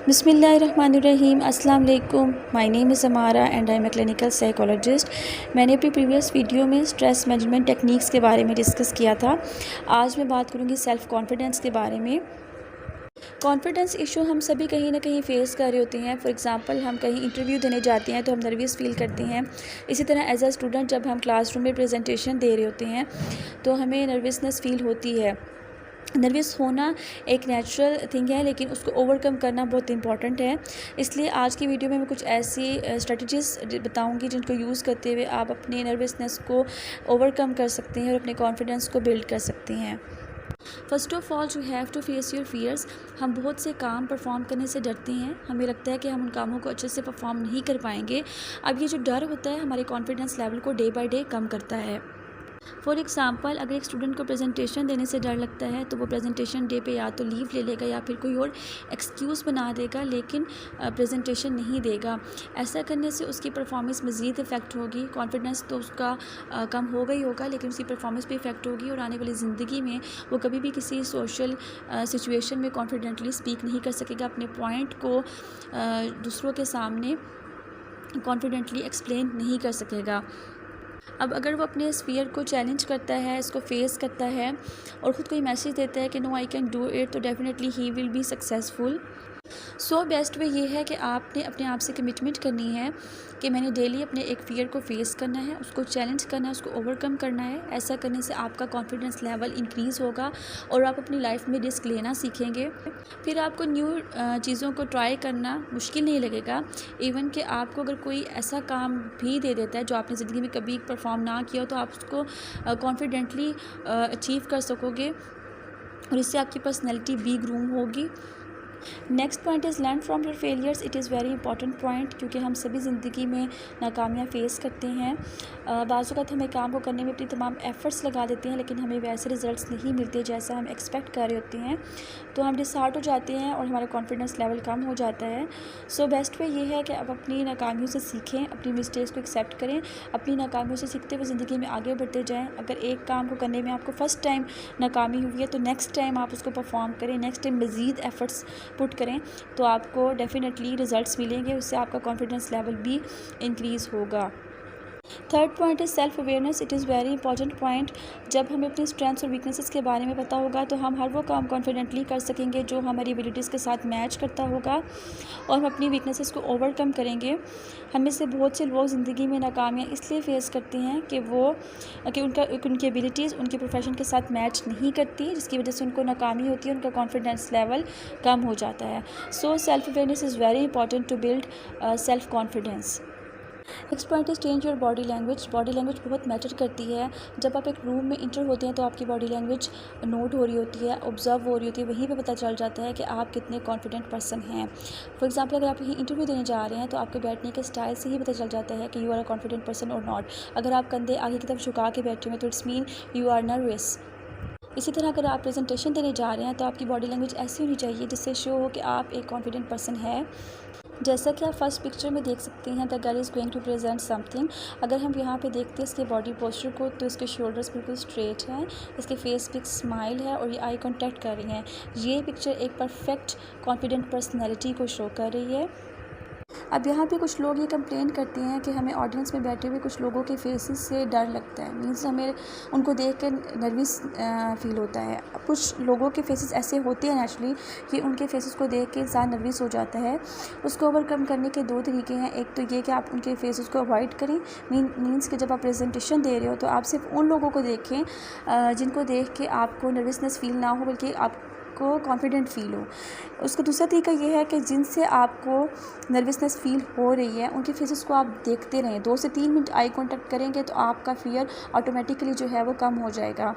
बिस्मिल्लाहिर्रहमानिर्रहीम। अस्सलाम वालेकुम। My name is Amara and I am a clinical psychologist. मैंने अपनी प्रीवियस वीडियो में स्ट्रेस मैनेजमेंट टेक्निक्स के बारे में डिस्कस किया था। आज मैं बात करूँगी सेल्फ़ कॉन्फिडेंस के बारे में। कॉन्फिडेंस इशू हम सभी कहीं ना कहीं फ़ेस कर रहे होते हैं। फॉर एग्ज़ाम्पल, हम कहीं इंटरव्यू देने जाते हैं तो हम नर्वस फ़ील करते हैं। इसी तरह एज अ स्टूडेंट जब हम क्लासरूम में प्रेजेंटेशन दे रहे होते हैं तो हमें नर्वसनेस फ़ील होती है। नर्वस होना एक नेचुरल थिंग है, लेकिन उसको ओवरकम करना बहुत इंपॉर्टेंट है। इसलिए आज की वीडियो में मैं कुछ ऐसी स्ट्रेटजीज़ बताऊंगी जिनको यूज़ करते हुए आप अपने नर्वसनेस को ओवरकम कर सकते हैं और अपने कॉन्फिडेंस को बिल्ड कर सकते हैं। First of all you have to face your fears. हम बहुत से काम परफॉर्म करने से डरते हैं। हमें लगता है कि हम उन कामों को अच्छे से परफॉर्म नहीं कर पाएंगे। अब ये जो डर होता है हमारे कॉन्फिडेंस लेवल को डे बाय डे कम करता है। फॉर एग्ज़ाम्पल, अगर एक स्टूडेंट को प्रेजेंटेशन देने से डर लगता है तो वो प्रेजेंटेशन डे पे या तो लीव ले लेगा या फिर कोई और एक्सक्यूज़ बना देगा, लेकिन प्रेजेंटेशन नहीं देगा। ऐसा करने से उसकी परफॉर्मेंस मज़ीद इफ़ेक्ट होगी। कॉन्फिडेंस तो उसका कम होगा ही होगा, लेकिन उसकी परफॉर्मेंस पे इफ़ेक्ट होगी और आने वाली ज़िंदगी में वो कभी भी किसी सोशल सिचुएशन में कॉन्फिडेंटली स्पीक नहीं कर सकेगा। अपने पॉइंट को दूसरों के सामने कॉन्फिडेंटली एक्सप्लेन नहीं कर सकेगा। अब अगर वो अपने इस फियर को चैलेंज करता है, इसको फेस करता है और ख़ुद को ये मैसेज देता है कि no I can do it, तो definitely he will be successful. So best way ये है कि आपने अपने आप से कमिटमेंट करनी है कि मैंने डेली अपने एक फ़ियर को फेस करना है, उसको चैलेंज करना है, उसको ओवरकम करना है। ऐसा करने से आपका कॉन्फिडेंस लेवल इंक्रीज़ होगा और आप अपनी लाइफ में रिस्क लेना सीखेंगे। फिर आपको न्यू चीज़ों को ट्राई करना मुश्किल नहीं लगेगा। इवन कि आपको अगर कोई ऐसा काम भी दे देता है जो आपने ज़िंदगी में कभी परफॉर्म ना किया हो, तो आप उसको कॉन्फिडेंटली अचीव कर सकोगे और इससे आपकी पर्सनैलिटी भी ग्रूम होगी। Next point is learn from your failures. It is very important point, क्योंकि हम सभी ज़िंदगी में नाकामियाँ फ़ेस करते हैं। बाज़ वक़्त हमें काम को करने में अपनी तमाम एफ़र्ट्स लगा देते हैं, लेकिन हमें वैसे रिज़ल्ट्स नहीं मिलते जैसा हम एक्सपेक्ट कर रहे होते हैं, तो हम डिसहार्ट हो जाते हैं और हमारा कॉन्फिडेंस लेवल कम हो जाता है। सो बेस्ट वे ये है कि आप अपनी नाकामियों से सीखें, अपनी मिस्टेक्स को एक्सेप्ट करें, अपनी नाकामियों से सीखते हुए ज़िंदगी में आगे बढ़ते जाएँ। अगर एक काम को करने में आपको फ़र्स्ट टाइम नाकामी हुई है तो नेक्स्ट टाइम आप उसको परफॉर्म करें, नेक्स्ट टाइम मज़ीद एफ़र्ट्स पुट करें, तो आपको डेफिनेटली रिज़ल्ट्स मिलेंगे। उससे आपका कॉन्फिडेंस लेवल भी इंक्रीज़ होगा। Third point is self awareness. It is very important point. जब हमें अपनी स्ट्रेंथ्स और वीकनेसेस के बारे में पता होगा तो हम हर वो काम कॉन्फिडेंटली कर सकेंगे जो हमारी एबिलिटीज़ के साथ मैच करता होगा और हम अपनी वीकनेसेस को ओवरकम करेंगे। हमें से बहुत से लोग ज़िंदगी में नाकामियाँ इसलिए फेस करते हैं कि उनकी एबिलिटीज़ उनके प्रोफेशन के साथ मैच नहीं करती, जिसकी वजह से उनको नाकामी होती है, उनका कॉन्फिडेंस लेवल कम हो जाता है। So self awareness is very important to build self confidence. Next point is change your body language. Body language बहुत मैटर करती है। जब आप एक रूम में इंटर होते हैं तो आपकी बॉडी लैंग्वेज नोट हो रही होती है, ऑब्जर्व हो रही होती है। वहीं पे पता चल जाता है कि आप कितने कॉन्फिडेंट पर्सन हैं। फॉर एग्जांपल, अगर आप कहीं इंटरव्यू देने जा रहे हैं तो आपके बैठने के स्टाइल से ही पता चल जाता है कि you are a confident person और नॉट। अगर आप कंधे आगे की तरफ झुका के बैठे हुए तो it's mean you are nervous. इसी तरह अगर आप प्रेजेंटेशन देने जा रहे हैं तो आपकी बॉडी लैंग्वेज ऐसी होनी चाहिए जिससे शो हो कि आप एक कॉन्फिडेंट पर्सन है। जैसा कि आप फर्स्ट पिक्चर में देख सकते हैं, the girl is going to present something. अगर हम यहाँ पे देखते हैं इसके बॉडी पोस्चर को, तो इसके शोल्डर्स बिल्कुल स्ट्रेट हैं, इसके फेस पे एक स्माइल है और ये आई कांटेक्ट कर रही हैं। ये पिक्चर एक परफेक्ट कॉन्फिडेंट पर्सनैलिटी को शो कर रही है। अब यहाँ पे कुछ लोग ये कंप्लेन करते हैं कि हमें ऑडियंस में बैठे हुए कुछ लोगों के फेसेस से डर लगता है, मीन्स हमें उनको देख कर नर्वस फील होता है। कुछ लोगों के फेसेस ऐसे होते हैं नेचुरली कि उनके फेसेस को देख के इंसान नर्वस हो जाता है। उसको ओवरकम करने के दो तरीके हैं। एक तो ये कि आप उनके फेसेस को अवॉइड करें, मीन्स कि जब आप प्रेजेंटेशन दे रहे हो तो आप सिर्फ उन लोगों को देखें जिनको देख के आपको नर्वसनेस फील ना हो, बल्कि को कॉन्फिडेंट फील हो। उसका दूसरा तरीका ये है कि जिनसे आपको नर्वसनेस फील हो रही है उनके फेसेस को आप देखते रहें। 2 से 3 मिनट आई कांटेक्ट करेंगे तो आपका फियर ऑटोमेटिकली जो है वो कम हो जाएगा।